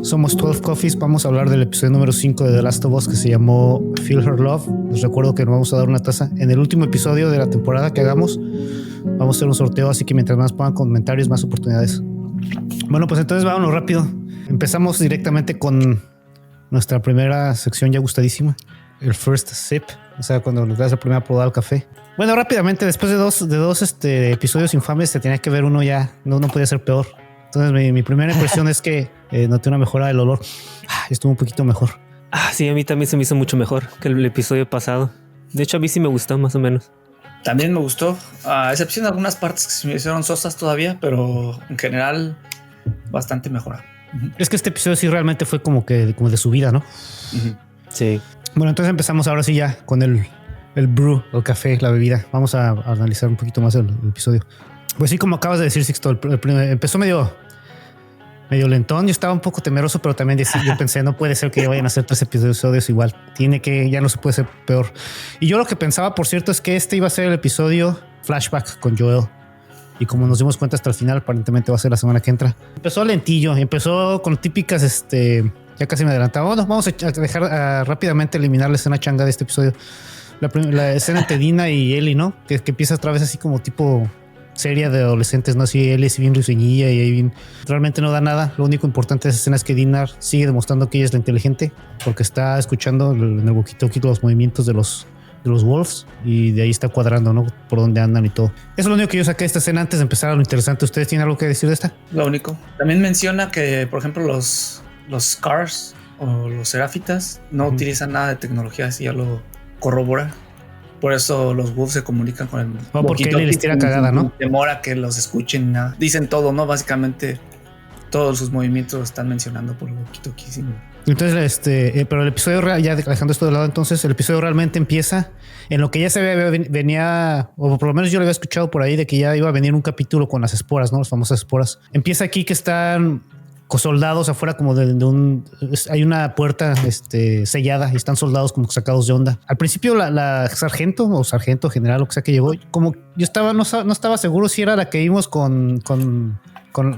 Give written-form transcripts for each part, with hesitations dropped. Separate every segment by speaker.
Speaker 1: Somos 12 Coffees. Vamos a hablar del episodio número 5 de The Last of Us que se llamó Feel Her Love. Les recuerdo que nos vamos a dar una taza en el último episodio de la temporada que hagamos. Vamos a hacer un sorteo, así que mientras más pongan comentarios, más oportunidades. Bueno, pues entonces vámonos rápido. Empezamos directamente con nuestra primera sección ya gustadísima, el first sip, o sea, cuando nos das la primera probada al café. Bueno, rápidamente, después de dos episodios infames, se tenía que ver uno ya, no podía ser peor. Entonces mi primera impresión es que noté una mejora del olor. Estuvo un poquito mejor.
Speaker 2: Sí, a mí también se me hizo mucho mejor que el episodio pasado. De hecho, a mí sí me gustó más o menos.
Speaker 3: También me gustó, a excepción de algunas partes que se me hicieron sosas todavía, pero en general bastante mejora.
Speaker 1: Es que este episodio sí realmente fue como de su vida, ¿no?
Speaker 2: Sí.
Speaker 1: Bueno, entonces empezamos ahora sí ya con el brew, el café, la bebida. Vamos a analizar un poquito más el episodio. Pues sí, como acabas de decir, Sixto, empezó medio lentón. Yo estaba un poco temeroso, pero también yo pensé, no puede ser que ya vayan a hacer 3 episodios igual. Ya no se puede ser peor. Y yo lo que pensaba, por cierto, es que este iba a ser el episodio flashback con Joel. Y como nos dimos cuenta hasta el final, aparentemente va a ser la semana que entra. Empezó lentillo, empezó con típicas, ya casi me adelantaba. Bueno, vamos a dejar rápidamente eliminar la escena changa de este episodio. La escena entre Dina y Ellie, ¿no? Que empieza otra vez así como tipo seria de adolescentes, ¿no? Así Ellie es bien risueñilla y ahí bien, realmente no da nada. Lo único importante de esa escena es que Dina sigue demostrando que ella es la inteligente porque está escuchando en el walkie-talkie los movimientos de los Wolves y de ahí está cuadrando, ¿no? Por dónde andan y todo. Eso es lo único que yo saqué de esta escena antes de empezar a lo interesante. ¿Ustedes tienen algo que decir de esta?
Speaker 3: Lo único. También menciona que, por ejemplo, los Scars o los Serafitas no utilizan nada de tecnología, así ya lo corrobora. Por eso los Wolves se comunican con el
Speaker 1: porque él les tira cagada, ¿no?
Speaker 3: Demora que los escuchen, nada. Dicen todo, ¿no? Básicamente todos sus movimientos están mencionando por el walkie-talkie.
Speaker 1: Entonces, pero el episodio real, ya dejando esto de lado, entonces el episodio realmente empieza en lo que ya venía, o por lo menos yo lo había escuchado por ahí, de que ya iba a venir un capítulo con las esporas, ¿no? Las famosas esporas. Empieza aquí que están soldados afuera como hay una puerta sellada y están soldados como sacados de onda. Al principio la sargento general, lo que sea que llegó, como yo no estaba seguro si era la que vimos con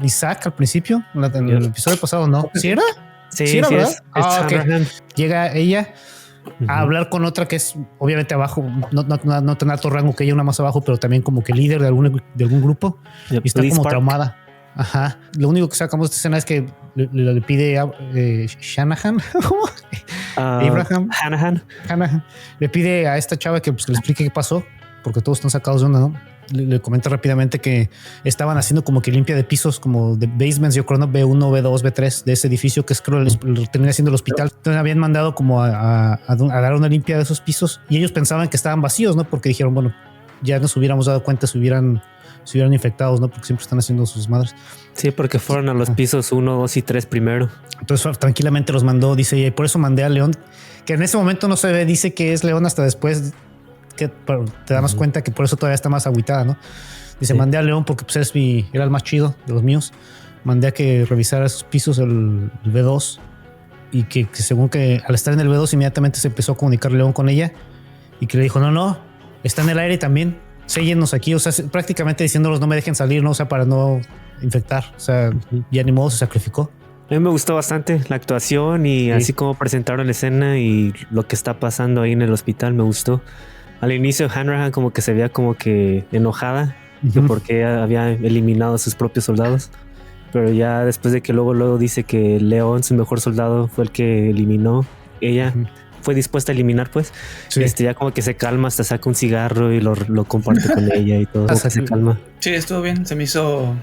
Speaker 1: Isaac al principio, en el episodio pasado, ¿no? ¿Sí era?
Speaker 2: Sí,
Speaker 1: era, ¿verdad?
Speaker 2: Okay.
Speaker 1: Llega ella a hablar con otra que es obviamente abajo, no tan alto rango que ella, una más abajo, pero también como que líder de algún grupo. Y está como traumada. Ajá. Lo único que sacamos de esta escena es que le pide a Shanahan, Abraham
Speaker 2: Hanahan.
Speaker 1: Le pide a esta chava que le explique qué pasó, porque todos están sacados de onda, ¿no? Le comenta rápidamente que estaban haciendo como que limpia de pisos, como de basements, yo creo, ¿no? B1, B2, B3 de ese edificio que es, creo, termina siendo el hospital. Entonces habían mandado como a dar una limpia de esos pisos y ellos pensaban que estaban vacíos, ¿no? Porque dijeron, bueno, ya nos hubiéramos dado cuenta si hubieran infectados, ¿no? Porque siempre están haciendo sus madres.
Speaker 2: Sí, porque fueron a los pisos 1, 2 y 3 primero.
Speaker 1: Entonces tranquilamente los mandó, dice, y por eso mandé a León, que en ese momento no se ve, dice que es León hasta después, que te das cuenta que por eso todavía está más agüitada, ¿no? Dice, mandé a León porque pues era el más chido de los míos. Mandé a que revisara esos pisos, el B2, y que según que al estar en el B2 inmediatamente se empezó a comunicar León con ella y que le dijo, no, está en el aire también. Séllenos aquí, o sea, prácticamente diciéndolos no me dejen salir, ¿no? O sea, para no infectar, o sea, ya ni modo, se sacrificó.
Speaker 2: A mí me gustó bastante la actuación y así como presentaron la escena y lo que está pasando ahí en el hospital, me gustó. Al inicio Hanrahan como que se veía como que enojada que porque había eliminado a sus propios soldados, pero ya después de que luego dice que León, su mejor soldado, fue el que eliminó, ella fue dispuesta a eliminar, pues ya como que se calma, hasta saca un cigarro y lo comparte con ella y todo, como que se calma.
Speaker 3: Sí, estuvo bien, se me hizo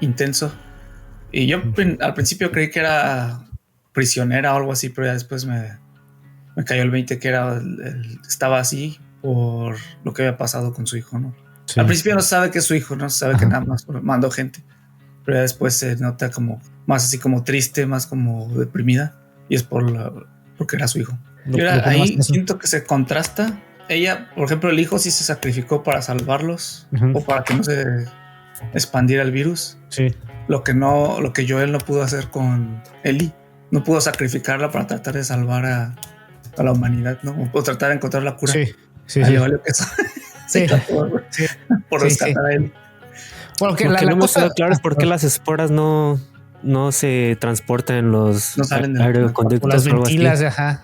Speaker 3: intenso y yo al principio creí que era prisionera o algo así, pero ya después me cayó el 20 que estaba así por lo que había pasado con su hijo, ¿no? Sí. Al principio no sabe que es su hijo, no sabe que nada más mandó gente, pero ya después se nota como más así como triste, más como deprimida y es porque era su hijo. Y ahora ahí siento que se contrasta. Ella, por ejemplo, el hijo sí se sacrificó para salvarlos o para que no se expandiera el virus.
Speaker 1: Sí.
Speaker 3: Lo que Joel no pudo hacer con Ellie. No pudo sacrificarla para tratar de salvar a la humanidad, ¿no? O tratar de encontrar la cura.
Speaker 1: Sí.
Speaker 3: Vale que eso. Por rescatar a Ellie.
Speaker 2: Bueno, que la cosa queda claro es por qué las esporas no no se transporta en los
Speaker 3: No salen de
Speaker 2: aeroconductos.
Speaker 1: Por las
Speaker 2: o algo así.
Speaker 1: ventilas,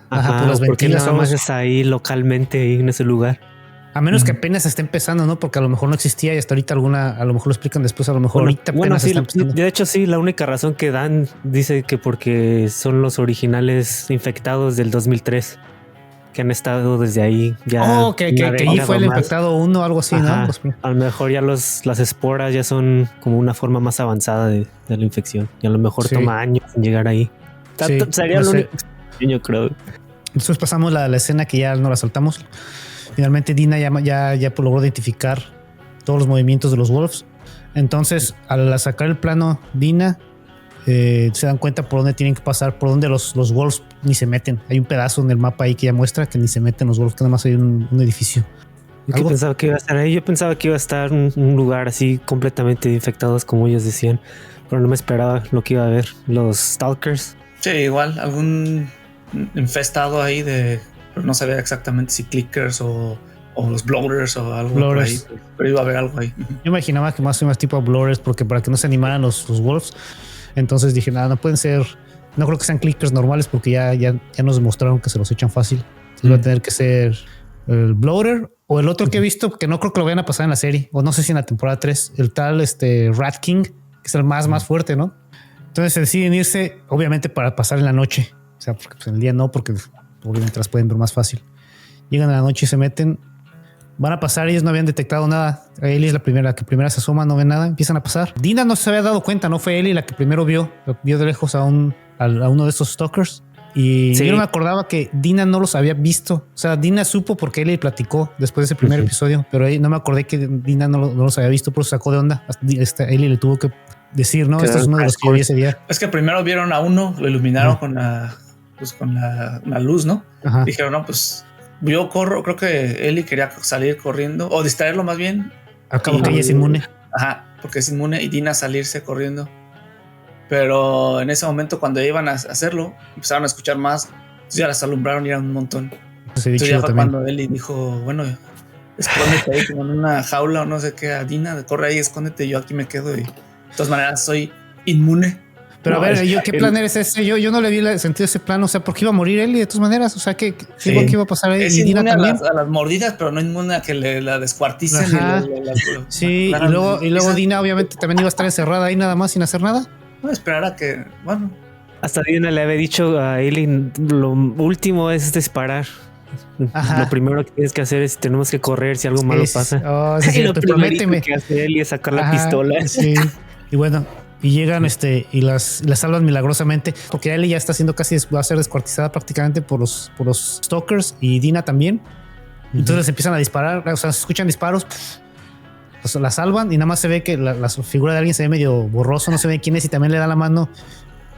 Speaker 1: por las
Speaker 2: porque
Speaker 1: ventilas.
Speaker 2: nada más está ahí localmente ahí en ese lugar.
Speaker 1: A menos que apenas esté empezando, ¿no? Porque a lo mejor no existía y hasta ahorita a lo mejor lo explican después, a lo mejor ahorita apenas
Speaker 2: sí,
Speaker 1: está empezando.
Speaker 2: de hecho sí, la única razón que dan dice que porque son los originales infectados del 2003 que han estado desde ahí ya.
Speaker 1: Que allí fue el infectado 1 o algo así, ¿no? Pues,
Speaker 2: a lo mejor ya las esporas ya son como una forma más avanzada de la infección y a lo mejor toma años en llegar ahí. Sería lo único, yo creo.
Speaker 1: Después pasamos la escena que ya no la saltamos. Finalmente Dina ya logró identificar todos los movimientos de los Wolves. Entonces, al sacar el plano Dina, se dan cuenta por dónde tienen que pasar, por dónde los Wolves ni se meten. Hay un pedazo en el mapa ahí que ya muestra que ni se meten los Wolves, que nada más hay un edificio.
Speaker 2: Yo pensaba que iba a estar ahí. Yo pensaba que iba a estar un lugar así completamente infectados como ellos decían, pero no me esperaba lo que iba a haber. Los Stalkers.
Speaker 3: Sí, igual algún infestado ahí pero no sabía exactamente si clickers o los bloaters o algo por ahí, pero iba a haber algo ahí.
Speaker 1: Yo imaginaba que más tipo bloaters, porque para que no se animaran los Wolves. Entonces dije, nada, no pueden ser, no creo que sean clickers normales, porque ya nos demostraron que se los echan fácil. Entonces va a tener que ser el bloater o el otro que he visto, que no creo que lo vayan a pasar en la serie, o no sé si en la temporada 3, el tal Rat King, que es el más fuerte, ¿no? Entonces se deciden irse, obviamente, para pasar en la noche. O sea, porque pues en el día no, porque mientras pueden ver más fácil. Llegan a la noche y se meten. Van a pasar, ellos no habían detectado nada. Ellie es la que primera se asoma, no ve nada, empiezan a pasar. Dina no se había dado cuenta, no fue Ellie la que primero vio de lejos a uno de esos stalkers. Y yo no me acordaba que Dina no los había visto. O sea, Dina supo porque Ellie platicó después de ese primer episodio, pero no me acordé que Dina no los había visto, por eso sacó de onda. Ellie le tuvo que decir, no, este es uno de los que yo vi ese día.
Speaker 3: Es que primero vieron a uno, lo iluminaron con la luz, ¿no?
Speaker 1: Ajá.
Speaker 3: Dijeron, no, pues yo corro. Creo que Ellie quería salir corriendo o distraerlo más bien.
Speaker 1: Al cabo que ella es inmune.
Speaker 3: Ajá, porque es inmune, y Dina salirse corriendo. Pero en ese momento, cuando iban a hacerlo, empezaron a escuchar más. Entonces ya las alumbraron y eran un montón. Entonces ya fue cuando Ellie dijo, bueno, escóndete ahí como en una jaula o no sé qué, a Dina, corre ahí, escóndete, yo aquí me quedo y de todas maneras soy inmune.
Speaker 1: Pero a ver, ¿qué plan eres ese? Yo no le vi el sentido de ese plan. O sea, ¿por qué iba a morir Ellie de todas maneras? O sea, ¿qué iba a pasar ahí?
Speaker 3: Es inmune a las mordidas, pero no inmune a que la descuarticen.
Speaker 1: Sí, y luego Dina obviamente también iba a estar encerrada ahí nada más sin hacer nada.
Speaker 3: No, esperar a que, bueno.
Speaker 2: Hasta Dina le había dicho a Ellie, lo último es disparar. Ajá. Lo primero que tienes que hacer es tenemos que correr si algo malo pasa.
Speaker 1: Y
Speaker 2: lo primero que hace Ellie es sacar la pistola.
Speaker 1: Sí. Y bueno, y llegan y las salvan milagrosamente, porque Ellie ya está siendo va a ser descuartizada prácticamente por los stalkers, y Dina también. Entonces empiezan a disparar, o sea, se escuchan disparos, la salvan y nada más se ve que la figura de alguien se ve medio borroso, no se ve quién es, y también le da la mano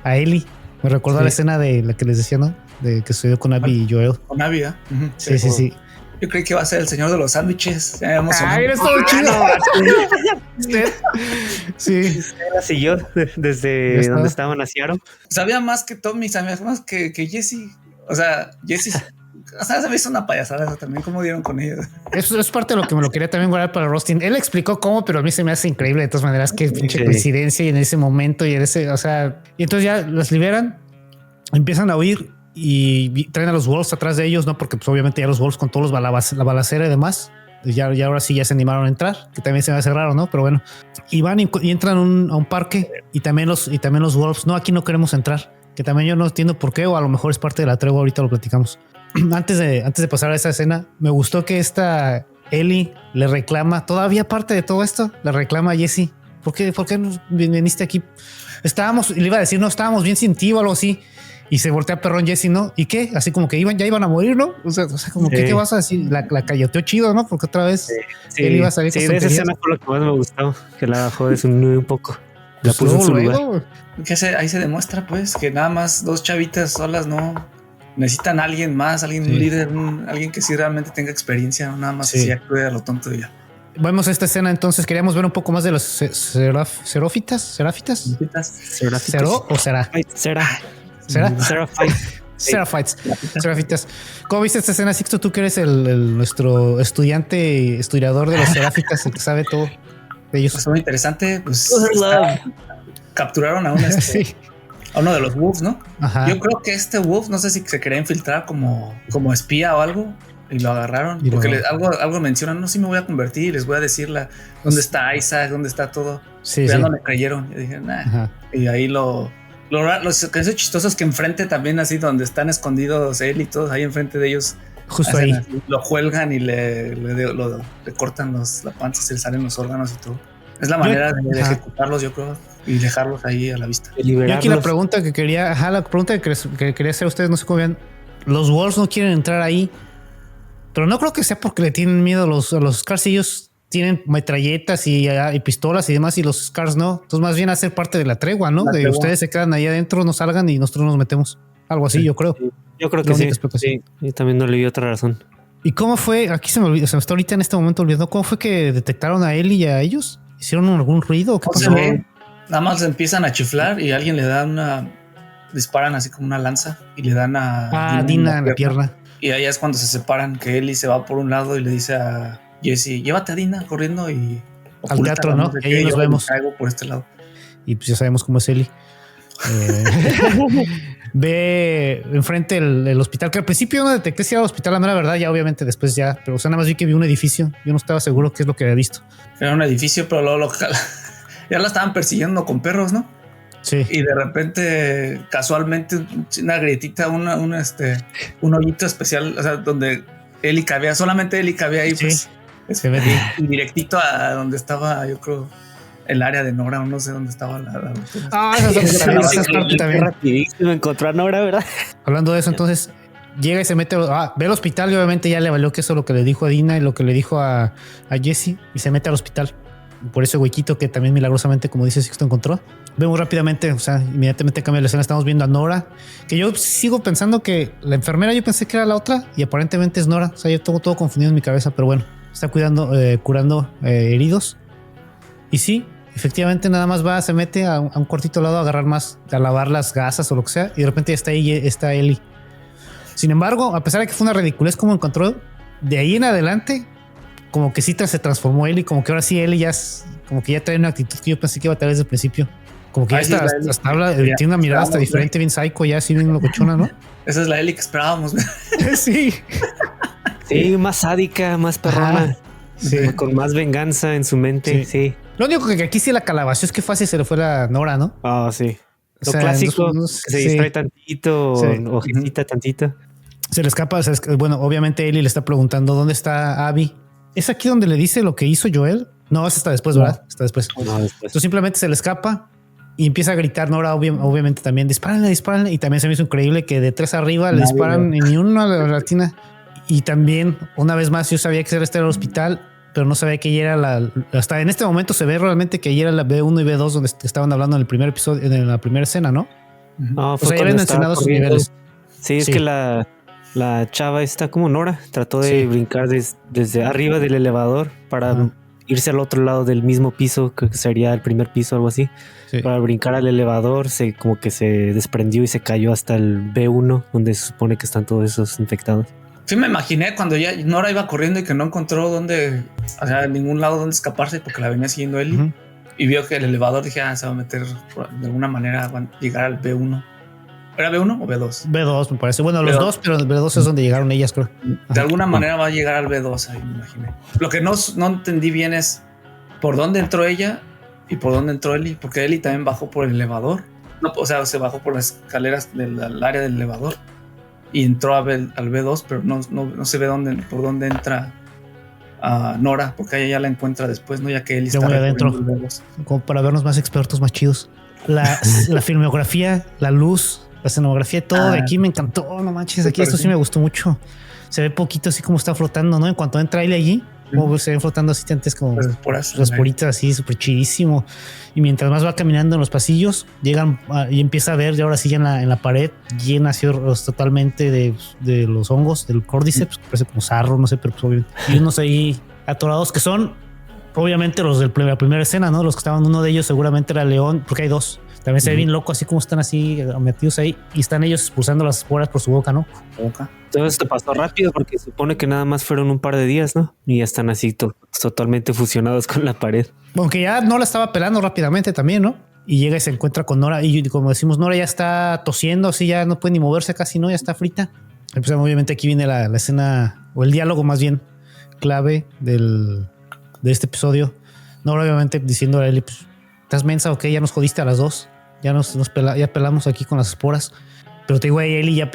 Speaker 1: a Ellie. Me recordó la escena de la que les decía, ¿no? De que sucedió con Abby y Joel.
Speaker 3: Con Abby, ¿eh?
Speaker 1: Sí.
Speaker 3: Yo creí que iba a ser el señor de los sándwiches.
Speaker 1: ¡Ay, eres todo chido! Sí.
Speaker 2: La siguió desde donde estaban a Seattle.
Speaker 3: Sabía más que Tommy, sabía más que Jesse. O sea, Jesse... O sea, se me hizo una payasada eso también, cómo dieron con ellos. Eso
Speaker 1: es parte de lo que me lo quería también guardar para Rustin. Él explicó cómo, pero a mí se me hace increíble de todas maneras. Qué pinche coincidencia, y en ese momento y en ese, o sea, y entonces ya las liberan, empiezan a huir y traen a los Wolves atrás de ellos, ¿no? Porque pues obviamente ya los Wolves con todos la balacera y demás, ya ahora sí ya se animaron a entrar, que también se me hace raro, ¿no? Pero bueno, y van y entran a un parque, y también los Wolves, no, aquí no queremos entrar, que también yo no entiendo por qué, o a lo mejor es parte de la tregua, ahorita lo platicamos. Antes de pasar a esa escena, me gustó que esta Ellie le reclama, todavía parte de todo esto, le reclama a Jesse, ¿por qué viniste aquí? Le iba a decir, no, estábamos bien sin ti o algo así. Y se voltea perrón Jesse, ¿no? ¿Y qué? Así como que ya iban a morir, ¿no? O sea como que, ¿qué vas a decir? La cayoteó chido, ¿no? Porque otra vez él iba a salir con
Speaker 2: de esa escena fue lo que más me gustó, que la bajó de su nube un poco. La puso en su lugar.
Speaker 3: Ahí se demuestra, pues, que nada más dos chavitas solas no necesitan a alguien más, un líder, alguien que sí realmente tenga experiencia, no nada más así actúe a lo tonto de ella.
Speaker 1: Vemos esta escena, entonces queríamos ver un poco más de los serófitas. ¿Cero o será? Serafitas. ¿Cómo viste esta escena, Sixto? Tú que eres nuestro historiador de los seráfitas, el que sabe todo de ellos.
Speaker 3: Pues muy interesante. Pues capturaron a un
Speaker 1: Sí.
Speaker 3: a uno de los wolves, ¿no?
Speaker 1: Ajá.
Speaker 3: Yo creo que este wolf, no sé si se quería infiltrar como espía o algo, y lo agarraron.
Speaker 1: Y
Speaker 3: Porque
Speaker 1: luego-
Speaker 3: algo mencionan, no, sí me voy a convertir, les voy a decir dónde está Isaac, dónde está todo.
Speaker 1: Sí,
Speaker 3: Ya
Speaker 1: sí.
Speaker 3: no le creyeron. Yo dije, nah.
Speaker 1: Ajá.
Speaker 3: Y ahí los que es chistoso es que enfrente también, así donde están escondidos él y todos, ahí enfrente de ellos,
Speaker 1: Justo
Speaker 3: hacen
Speaker 1: ahí.
Speaker 3: así, lo cuelgan y le cortan la panza, se le salen los órganos y todo. Es la manera de
Speaker 1: Ajá.
Speaker 3: ejecutarlos, yo creo, y dejarlos ahí a la vista.
Speaker 2: De
Speaker 1: Yo
Speaker 2: liberarlos.
Speaker 1: aquí la pregunta que quería, la pregunta que quería hacer a ustedes, no sé cómo vean, los Wolves no quieren entrar ahí, pero no creo que sea porque le tienen miedo a los Scars. Ellos tienen metralletas y pistolas y demás, y los Scars no. Entonces, más bien hacer parte de la tregua, ¿no?
Speaker 3: La
Speaker 1: De
Speaker 3: tregua.
Speaker 1: ustedes se quedan ahí adentro, no salgan y nosotros nos metemos. Algo así,
Speaker 3: Sí.
Speaker 1: yo creo.
Speaker 2: Yo creo
Speaker 1: La
Speaker 2: que sí.
Speaker 1: única explicación.
Speaker 2: Sí, yo también no le vi otra razón.
Speaker 1: ¿Y cómo fue? Aquí se me olvidó, se me está ahorita en este momento olvidando. ¿Cómo fue que detectaron a él y a ellos? ¿Hicieron algún ruido? ¿O qué
Speaker 3: No se
Speaker 1: pasó?
Speaker 3: ve, nada más empiezan a chiflar y alguien le da disparan así como una lanza y le dan a
Speaker 1: Dina en la pierna.
Speaker 3: Y ahí es cuando se separan, que Ellie se va por un lado y le dice a Jesse, llévate a Dina corriendo y
Speaker 1: Al teatro, ¿no?
Speaker 3: sé
Speaker 1: Y ahí
Speaker 3: qué,
Speaker 1: nos
Speaker 3: yo
Speaker 1: vemos.
Speaker 3: caigo por este lado.
Speaker 1: Y pues ya sabemos cómo es Ellie. Ve enfrente el hospital, que al principio yo no detecté si era el hospital, la mera verdad, ya obviamente después ya, pero o sea, nada más vi que vi un edificio. Yo no estaba seguro qué es lo que había visto.
Speaker 3: Era un edificio, pero luego ya la estaban persiguiendo con perros, ¿no?
Speaker 1: Sí.
Speaker 3: Y de repente, casualmente, una grietita, un hoyito especial, o sea, donde Ellie cabía, solamente Ellie cabía ahí,
Speaker 1: Sí,
Speaker 3: pues.
Speaker 1: se ve.
Speaker 3: Y directito a donde estaba, yo creo, el área de Nora, o no sé dónde estaba la
Speaker 1: Esa parte también.
Speaker 2: Rapidísimo encontró a Nora, ¿verdad?
Speaker 1: Hablando de eso, entonces llega y se mete, ve al hospital y obviamente ya le valió que eso lo que le dijo a Dina y lo que le dijo a Jesse y se mete al hospital por ese huequito que también milagrosamente, como dice Sixto, encontró. Vemos rápidamente, o sea, inmediatamente cambia la escena. Estamos viendo a Nora, que yo sigo pensando que la enfermera, yo pensé que era la otra y aparentemente es Nora. O sea, yo tengo todo confundido en mi cabeza, pero bueno, está curando heridos. Y sí, efectivamente nada más se mete a un cuartito al lado a agarrar más, a lavar las gasas o lo que sea, y de repente ya está Ellie. Sin embargo, a pesar de que fue una ridiculez como encontró, de ahí en adelante, como que sí se transformó Ellie, como que ahora sí Ellie como que ya trae una actitud que yo pensé que iba a tener desde el principio. Como que ya hasta habla, tiene una mirada hasta diferente, bien psycho, ya así bien locochona, ¿no?
Speaker 3: Esa es la Ellie que esperábamos.
Speaker 1: Sí.
Speaker 2: Sí, más sádica, más perrona.
Speaker 1: Sí.
Speaker 2: Con más venganza en su mente, sí.
Speaker 1: Lo único que aquí sí la calabació es que fácil se le fue la Nora, ¿no?
Speaker 2: Ah, sí. Lo
Speaker 1: sea,
Speaker 2: clásico, que se distrae tantito, o ojecita tantito.
Speaker 1: Se le escapa, bueno, obviamente Ellie le está preguntando dónde está Abby. ¿Es aquí donde le dice lo que hizo Joel? No, es hasta después, ¿verdad? Está después.
Speaker 2: No, después.
Speaker 1: Entonces simplemente se le escapa y empieza a gritar Nora, obviamente también, dispárenle. Y también se me hizo increíble que de 3 arriba le disparan y ni uno a la latina. Y también, una vez más, yo sabía que era el hospital, pero no sabía que ella era hasta en este momento se ve realmente que ella era la B1 y B2 donde estaban hablando en el primer episodio, en la primera escena, ¿no?
Speaker 2: No,
Speaker 1: O sea, ya habían mencionado sus niveles.
Speaker 2: Sí, es que la chava está como Nora, trató de brincar desde arriba del elevador para irse al otro lado del mismo piso, que sería el primer piso, algo así. Sí. Para brincar al elevador, como que se desprendió y se cayó hasta el B1, donde se supone que están todos esos infectados.
Speaker 3: Sí, me imaginé cuando ya Nora iba corriendo y que no encontró en ningún lado donde escaparse porque la venía siguiendo Ellie. Y vio que el elevador, dije, se va a meter de alguna manera, va a llegar al B1. ¿Era B1 o B2?
Speaker 1: B2 me parece. Bueno, los dos, pero el B2 es donde llegaron ellas, creo.
Speaker 3: De alguna manera va a llegar al B2, ahí me imaginé. Lo que no entendí bien es por dónde entró ella y por dónde entró Ellie, porque Ellie también bajó por el elevador. No, o sea, se bajó por las escaleras del área del elevador y entró al B2, pero no se ve por dónde entra Nora, porque ella ya la encuentra después, ¿no? Ya que Ellie está
Speaker 1: adentro, como para vernos más expertos, más chidos. La filmografía, la luz, la escenografía, todo de aquí me encantó, no manches, aquí esto sí me gustó mucho. Se ve poquito así como está flotando, ¿no? En cuanto entra Ellie allí, como se ven flotando así antes como las poritas así, súper chidísimo. Y mientras más va caminando en los pasillos, llegan y empieza a ver, y ahora sí ya en la pared, llena así totalmente de los hongos, del Cordyceps, que parece como sarro, no sé, pero pues, obviamente. Y unos ahí atorados que son obviamente los de la primera escena, ¿no? Los que estaban, uno de ellos seguramente era León, porque hay dos. También se ve bien loco, así como están así metidos ahí y están ellos expulsando las esporas por su boca, ¿no?
Speaker 2: Entonces te pasó rápido porque supone que nada más fueron un par de días, ¿no? Y ya están así totalmente fusionados con la pared.
Speaker 1: Aunque ya no la estaba pelando rápidamente también, ¿no? y llega y se encuentra con Nora. Y como decimos, Nora ya está tosiendo, así ya no puede ni moverse casi, ¿no? Ya está frita. Pues, obviamente aquí viene la escena, o el diálogo más bien, clave de este episodio. Nora obviamente diciendo a Ellie, pues, ¿estás mensa o qué? Ya nos jodiste a las dos. Ya ya pelamos aquí con las esporas. Pero te digo, Ellie ya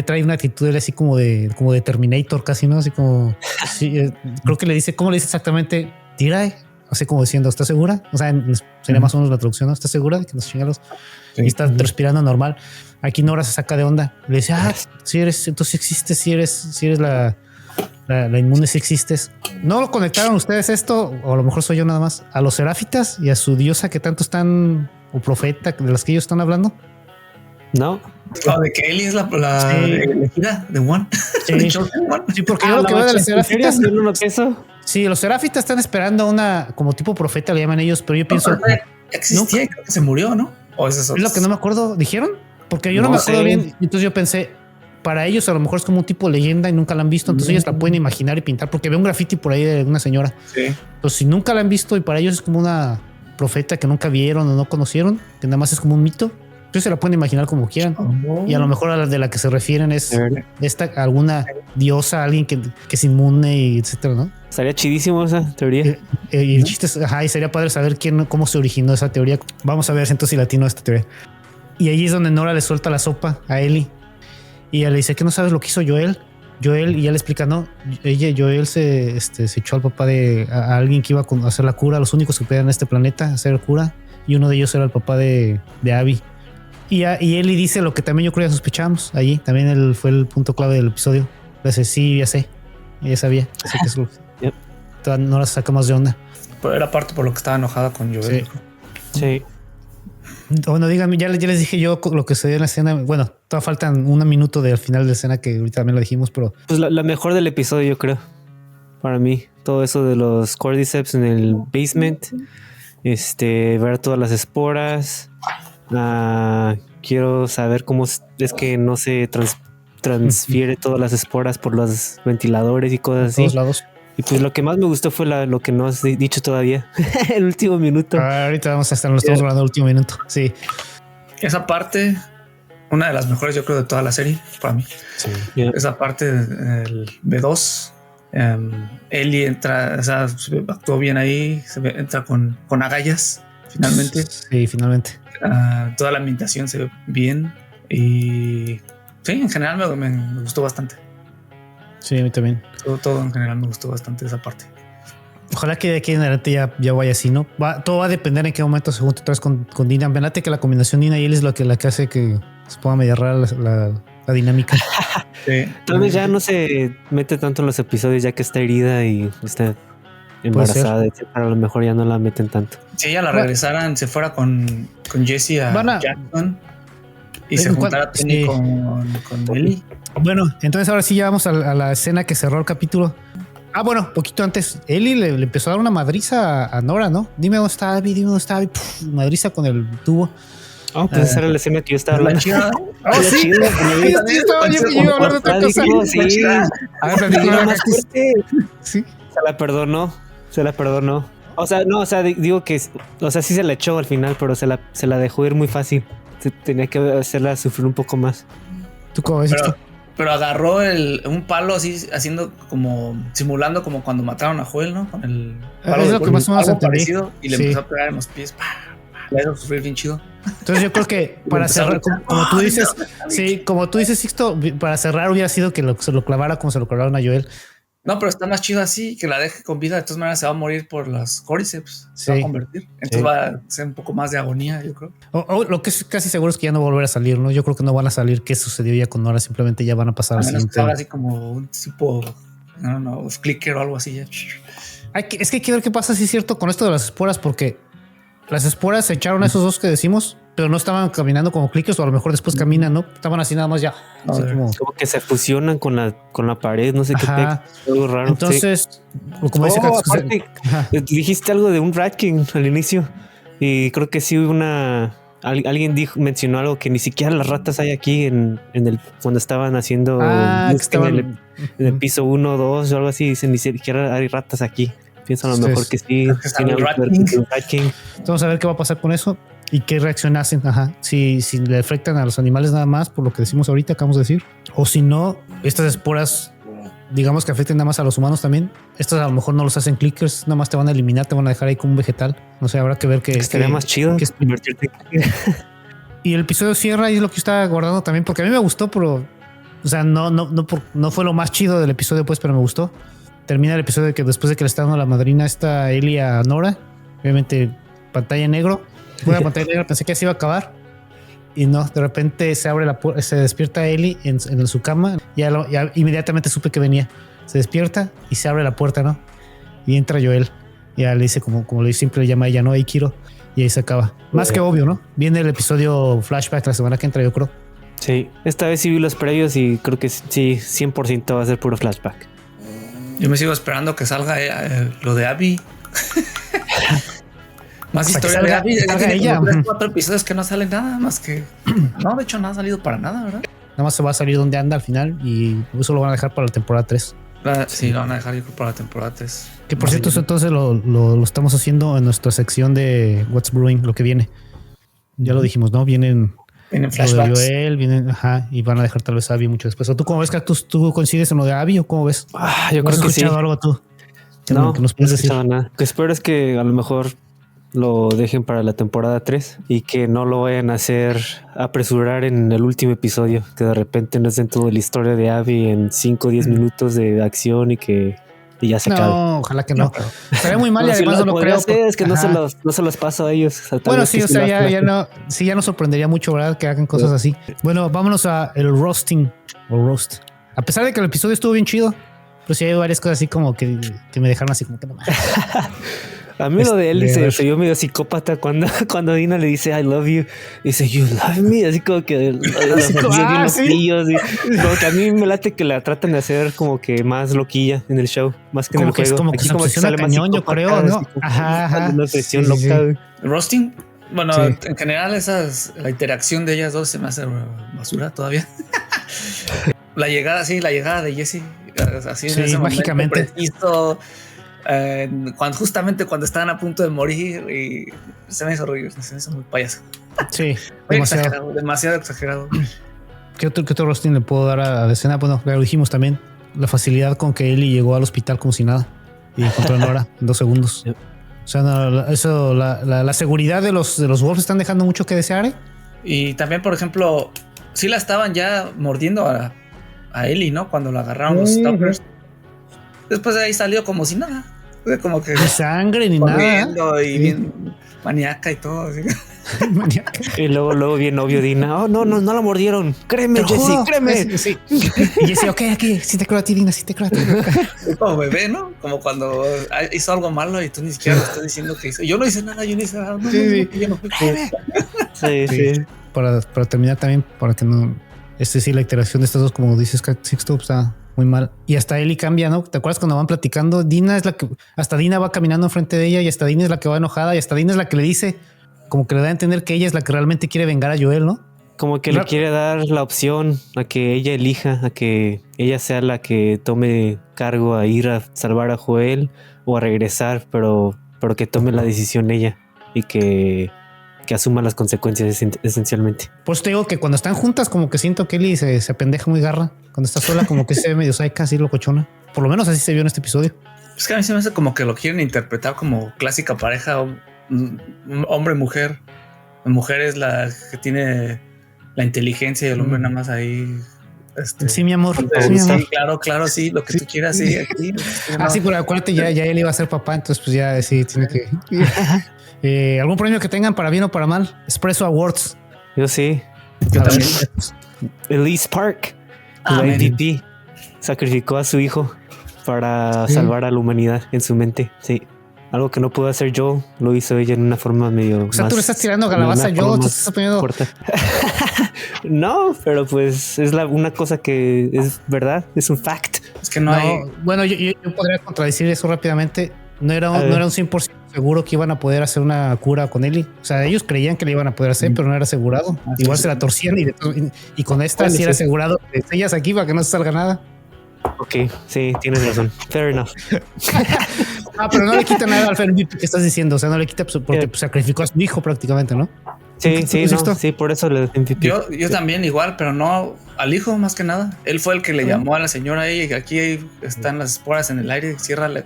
Speaker 1: trae una actitud así como de Terminator casi, ¿no? Así como... Sí, creo que le dice... ¿Cómo le dice exactamente? Tira, así como diciendo, ¿estás segura? O sea, sería más o menos la traducción, ¿no? ¿Estás segura de que nos chingados? Sí. Y está respirando normal. Aquí Nora se saca de onda. Le dice, si eres... Entonces sí existes, si eres la inmune, si existes. ¿No lo conectaron ustedes esto? O a lo mejor soy yo nada más. A los seráfitas y a su diosa que tanto están... O profeta de las que ellos están hablando.
Speaker 2: No.
Speaker 3: De que Ellie es la elegida de One.
Speaker 1: Sí, porque yo lo que veo de los seráfitas.
Speaker 2: ¿Eso?
Speaker 1: Sí, los seráfitas están esperando una como tipo profeta, le llaman ellos, pero yo pienso.
Speaker 3: Existía, ¿no? Creo que se murió, ¿no? ¿O es eso?
Speaker 1: Es lo que no me acuerdo. ¿Dijeron? Porque yo no me acuerdo bien. Entonces yo pensé, para ellos a lo mejor es como un tipo de leyenda y nunca la han visto. Entonces ellos la pueden imaginar y pintar, porque veo un graffiti por ahí de una señora.
Speaker 3: Sí.
Speaker 1: Entonces, si nunca la han visto y para ellos es como una profeta que nunca vieron o no conocieron, que nada más es como un mito. Entonces se la pueden imaginar como quieran. Y a lo mejor a la de la que se refieren es alguna diosa, alguien que es inmune y etcétera, ¿no?
Speaker 2: Estaría chidísimo esa teoría.
Speaker 1: Y el chiste es, y sería padre saber cómo se originó esa teoría. Vamos a ver entonces si latino esta teoría. Y ahí es donde Nora le suelta la sopa a Ellie. Y ella le dice que no sabes lo que hizo Joel, y ya le explica, no, Joel se echó al papá a alguien que iba a hacer la cura, los únicos que podían en este planeta hacer cura, y uno de ellos era el papá de Abby. Y Ellie dice lo que también yo creo que sospechamos allí. También él fue el punto clave del episodio. Le dice, sí, ya sé. Ya sabía. Así que eso no la saca más de onda.
Speaker 3: Pero era parte por lo que estaba enojada con Joel.
Speaker 2: Sí.
Speaker 1: Bueno, díganme, ya les dije yo lo que se dio en la escena. Bueno, todavía faltan un minuto del final de la escena que ahorita también lo dijimos, pero...
Speaker 2: Pues la mejor del episodio, yo creo. Para mí. Todo eso de los Cordyceps en el basement. Ver todas las esporas. Quiero saber cómo es que no se transfiere todas las esporas por los ventiladores y cosas así.
Speaker 1: Todos lados.
Speaker 2: Y pues lo que más me gustó fue lo que no has dicho todavía. El último minuto.
Speaker 1: Ahorita vamos a estar, nos estamos hablando del último minuto. Sí.
Speaker 3: Esa parte, una de las mejores, yo creo, de toda la serie, para mí.
Speaker 1: Sí.
Speaker 3: Esa parte del B2. Ellie entra, o sea, actuó bien ahí, entra con agallas, finalmente.
Speaker 1: Sí, finalmente.
Speaker 3: Toda la ambientación se ve bien y sí, en general me gustó bastante.
Speaker 1: Sí, a mí también.
Speaker 3: Todo en general me gustó bastante esa parte.
Speaker 1: Ojalá que de aquí en adelante ya vaya así, ¿no? Todo va a depender en qué momento se junte otra vez con Dina. Venate que la combinación Dina y él es la que hace que se ponga medio rara la dinámica.
Speaker 3: Sí.
Speaker 2: Tal vez ya no se mete tanto en los episodios ya que está herida y está embarazada, pero a lo mejor ya no la meten tanto.
Speaker 3: Si ella la regresaran, se fuera con Jesse a Jackson y se juntara Penny con Ellie.
Speaker 1: Bueno, entonces ahora sí ya vamos a la escena que cerró el capítulo. Bueno, poquito antes, Ellie le empezó a dar una madriza a Nora, ¿no? Dime dónde está Abby, madriza con el tubo.
Speaker 2: Pues esa era la escena que yo estaba hablando.
Speaker 1: Sí, estaba yo iba a hablar de otra cosa.
Speaker 2: Sí. Se la perdonó. O sea, no, o sea, digo que, o sea, sí se la echó al final, pero se la dejó ir muy fácil. Tenía que hacerla sufrir un poco más.
Speaker 1: ¿Tú cómo ves esto?
Speaker 3: Pero agarró un palo así, haciendo como, simulando como cuando mataron a Joel, ¿no? Con el palo
Speaker 1: es lo que más o menos
Speaker 3: parecido, y le empezó a pegar en los pies. Le hizo sufrir bien chido.
Speaker 1: Entonces yo creo que para cerrar, como tú dices, como tú dices, Sixto, para cerrar hubiera sido que se lo clavara como se lo clavaron a Joel.
Speaker 3: No, pero está más chido así, que la deje con vida. De todas maneras se va a morir por las Cordyceps. Se va a convertir. Entonces va a ser un poco más de agonía, yo creo.
Speaker 1: Lo que es casi seguro es que ya no va a volver a salir, ¿no? Yo creo que no van a salir. ¿Qué sucedió ya con Nora? Simplemente ya van a pasar al siguiente.
Speaker 3: Ahora así como un tipo, no, clicker o algo así. Ya.
Speaker 1: Es que hay que ver qué pasa, si es cierto, con esto de las esporas, porque las esporas se echaron a esos dos que decimos, pero no estaban caminando como clickers, o a lo mejor después caminan, ¿no? Estaban así nada más ya.
Speaker 2: Así como que se fusionan con la pared, no sé qué. Algo raro.
Speaker 1: Entonces, como dice
Speaker 2: dijiste algo de un Rat King al inicio, y creo que sí alguien mencionó algo que ni siquiera las ratas hay aquí cuando estaban haciendo en el piso 1 o 2 o algo así. Dicen ni siquiera hay ratas aquí. Pienso a lo mejor que sí.
Speaker 1: Vamos a ver qué va a pasar con eso. ¿Y qué reacción hacen? Ajá. Si le afectan a los animales nada más, por lo que decimos ahorita, acabamos de decir. O si no, estas esporas, digamos que afecten nada más a los humanos también. Estas a lo mejor no los hacen clickers, nada más te van a eliminar, te van a dejar ahí como un vegetal. No sé, habrá que ver que
Speaker 2: estaría más chido
Speaker 1: que invertirte. Y el episodio cierra y es lo que yo estaba guardando también, porque a mí me gustó, pero, o sea, no fue lo más chido del episodio, pues, pero me gustó. Termina el episodio de que después de que le está dando la madrina esta Ellie a Nora, obviamente pantalla en negro. Una pantalla negra, pensé que así iba a acabar. Y no, de repente se abre se despierta Ellie en su cama. Ya inmediatamente supe que venía. Se despierta y se abre la puerta, ¿no? Y entra Joel. Ya le dice, como siempre le llama a ella, ¿no? Hey, Kiro. Y ahí se acaba. Más que obvio, ¿no? Viene el episodio flashback la semana que entra, yo creo.
Speaker 2: Sí, esta vez sí vi los previos y creo que sí, 100% va a ser puro flashback.
Speaker 3: Yo me sigo esperando que salga lo de Abby. Más historia de Abby. Ella. 3-4 episodios que no sale nada más que... No, de hecho no ha salido para nada, ¿verdad?
Speaker 1: Nada más se va a salir donde anda al final y eso lo van a dejar para la temporada 3.
Speaker 3: Sí, lo van a dejar para la temporada 3.
Speaker 1: Que por cierto, eso entonces lo estamos haciendo en nuestra sección de What's Brewing, lo que viene. Ya lo dijimos, ¿no? Vienen flashbacks. Lo de Joel, y van a dejar tal vez a Abby mucho después. ¿O tú cómo ves, Cactus? ¿Tú coincides en lo de Abby o cómo ves?
Speaker 2: Yo creo que sí. ¿Has escuchado
Speaker 1: algo tú?
Speaker 2: No,
Speaker 1: que nos puedes decir.
Speaker 2: Nada. Lo que espero es que a lo mejor lo dejen para la temporada 3 y que no lo vayan a hacer apresurar en el último episodio, que de repente nos den toda la historia de Abby en 5 o 10 minutos de acción y ya se acabe.
Speaker 1: No, ojalá que no. Estaría muy mal y además no lo creo.
Speaker 2: Es que no se los paso a ellos.
Speaker 1: Bueno, sí, o sea, ya nos sorprendería mucho, ¿verdad? Que hagan cosas así. Bueno, vámonos a el roasting o roast. A pesar de que el episodio estuvo bien chido, pero sí hay varias cosas así como que me dejaron así como que no más.
Speaker 2: A mí lo de él se vio medio psicópata cuando Dina le dice I love you y dice you love me, así como que ¿sí? Como que a mí me late que la tratan de hacer como que más loquilla en el show, más que
Speaker 1: como
Speaker 2: en el juego.
Speaker 1: Como que se obsesiona cañón, yo creo, ¿no? Ajá.
Speaker 2: Una obsesión loca.
Speaker 3: Roasting. Bueno, en general la interacción de ellas dos se me hace basura todavía. la llegada de Jesse, así en ese
Speaker 1: mágicamente.
Speaker 3: Preciso, justamente cuando estaban a punto de morir y se me hizo horrible, se me hizo muy payaso.
Speaker 1: Sí,
Speaker 3: demasiado exagerado.
Speaker 1: ¿Qué otro roasting le puedo dar a la escena? Bueno, lo dijimos también, la facilidad con que Ellie llegó al hospital como si nada y encontró a Nora en 2 segundos. O sea, la seguridad de los Wolves están dejando mucho que desear, ¿eh?
Speaker 3: Y también, por ejemplo, sí la estaban ya mordiendo a Ellie, ¿no? Cuando la agarraron los Stalkers. Después de ahí salió como si nada. Como que...
Speaker 1: Ni sangre ni nada.
Speaker 3: Y bien maníaca y todo. Así.
Speaker 2: Y luego bien obvio Dina. Oh, no la mordieron. Créeme, Jesse, créeme.
Speaker 1: Sí. Y Jesse, ok, aquí, sí te creo a ti, Dina, sí te creo a ti.
Speaker 3: Como bebé, ¿no? Como cuando hizo algo malo y tú ni siquiera lo estás diciendo que hizo. Yo no hice nada, yo no hice nada. Yo no fui.
Speaker 2: Sí.
Speaker 1: Para terminar también, para que no... sí, la interacción de estas dos, como dices, Sixto, está muy mal. Y hasta Ellie cambia, ¿no? ¿Te acuerdas cuando van platicando? Dina es la que... Hasta Dina va caminando enfrente de ella y hasta Dina es la que va enojada y hasta Dina es la que le dice... Como que le da a entender que ella es la que realmente quiere vengar a Joel, ¿no?
Speaker 2: Como que le quiere dar la opción a que ella elija, a que ella sea la que tome cargo a ir a salvar a Joel o a regresar, pero que tome la decisión ella y que asuma las consecuencias esencialmente.
Speaker 1: Pues te digo que cuando están juntas como que siento que Ellie se apendeja muy garra. Cuando está sola como que se ve medio psycha, así locochona. Por lo menos así se vio en este episodio.
Speaker 3: Es que a mí se me hace como que lo quieren interpretar como clásica pareja hombre-mujer. La mujer es la que tiene la inteligencia y el hombre nada más ahí.
Speaker 1: Sí, mi amor.
Speaker 3: Sí, claro, sí, lo que tú quieras, sí. Aquí,
Speaker 1: sí, pero acuérdate, ya él iba a ser papá, entonces pues ya sí, tiene que... ¿Algún premio que tengan para bien o para mal? Espresso Awards.
Speaker 2: Yo sí.
Speaker 3: Yo también.
Speaker 2: Elise Park, la MVP, sacrificó a su hijo para salvar a la humanidad en su mente. Sí. Algo que no pudo hacer Joel, lo hizo ella en una forma medio...
Speaker 1: O sea, tú le estás tirando calabaza a Joel, te estás poniendo...
Speaker 2: No, pero pues es una cosa que es verdad, es un fact.
Speaker 3: Es que no hay...
Speaker 1: Bueno, yo podría contradecir eso rápidamente. No era un 100% seguro que iban a poder hacer una cura con Ellie. O sea, ellos creían que le iban a poder hacer, pero no era asegurado. Igual se la torcían y con esta sí era asegurado. Ellas aquí para que no se salga nada.
Speaker 2: Ok, sí, tienes razón. Fair enough.
Speaker 1: Pero no le quita nada al MVP que estás diciendo. O sea, no le quita porque sacrificó a su hijo prácticamente, ¿no?
Speaker 2: Sí, por eso le MVP.
Speaker 3: Yo también igual, pero no al hijo más que nada. Él fue el que le llamó a la señora ahí, que aquí están las esporas en el aire, ciérrale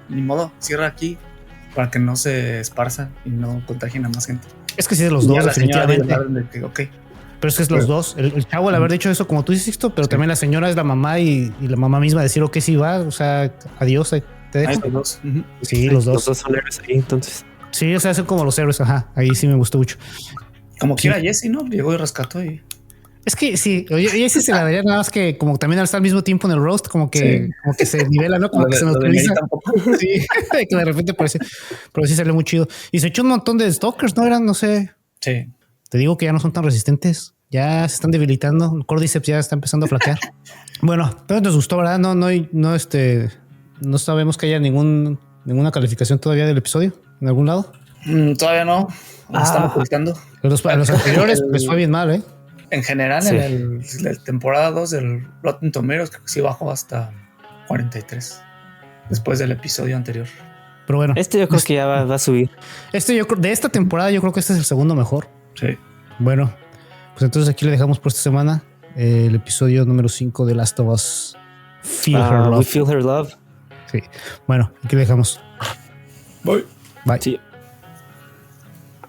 Speaker 3: ni modo, cierra aquí para que no se esparzan y no contagien a más gente.
Speaker 1: Es que sí, de los dos, definitivamente.
Speaker 3: Okay.
Speaker 1: Pero es que es los dos. El chavo, al haber dicho eso, como tú dices, Sixto, pero también la señora es la mamá y la mamá misma decir, ok, sí va, o sea, adiós, te dejo.
Speaker 3: Los dos.
Speaker 1: Sí, los dos.
Speaker 2: Los dos son héroes ahí, entonces.
Speaker 1: Sí, o sea, son como los héroes, ajá. Ahí sí me gustó mucho.
Speaker 3: Como quiera Jesse, ¿no? Llegó y rescató y...
Speaker 1: Es que sí, Jesse se la daría nada más que como también al estar al mismo tiempo en el roast, como que se nivela, ¿no? Como que se neutraliza. Sí, que de repente parece, pero sí salió muy chido. Y se echó un montón de stalkers, ¿no? Eran, no sé.
Speaker 3: Sí.
Speaker 1: Te digo que ya no son tan resistentes. Ya se están debilitando. El Cordyceps ya está empezando a flaquear. Bueno, pero nos gustó, ¿verdad? No sabemos que haya ninguna calificación todavía del episodio en algún lado.
Speaker 3: Todavía no. Estamos publicando.
Speaker 1: Los anteriores pues fue bien mal, ¿eh?
Speaker 3: En general, sí. en la temporada 2 del Rotten Tomatoes, creo que sí bajó hasta 43 después del episodio anterior.
Speaker 1: Pero bueno,
Speaker 2: yo creo que ya va a subir.
Speaker 1: De esta temporada, yo creo que este es el segundo mejor.
Speaker 3: Sí.
Speaker 1: Bueno, pues entonces aquí le dejamos por esta semana el episodio número 5 de Last of Us.
Speaker 2: Feel Her Love. We Feel Her Love.
Speaker 1: Sí. Bueno, aquí le dejamos.
Speaker 3: Bye.
Speaker 1: Bye.
Speaker 2: Sí.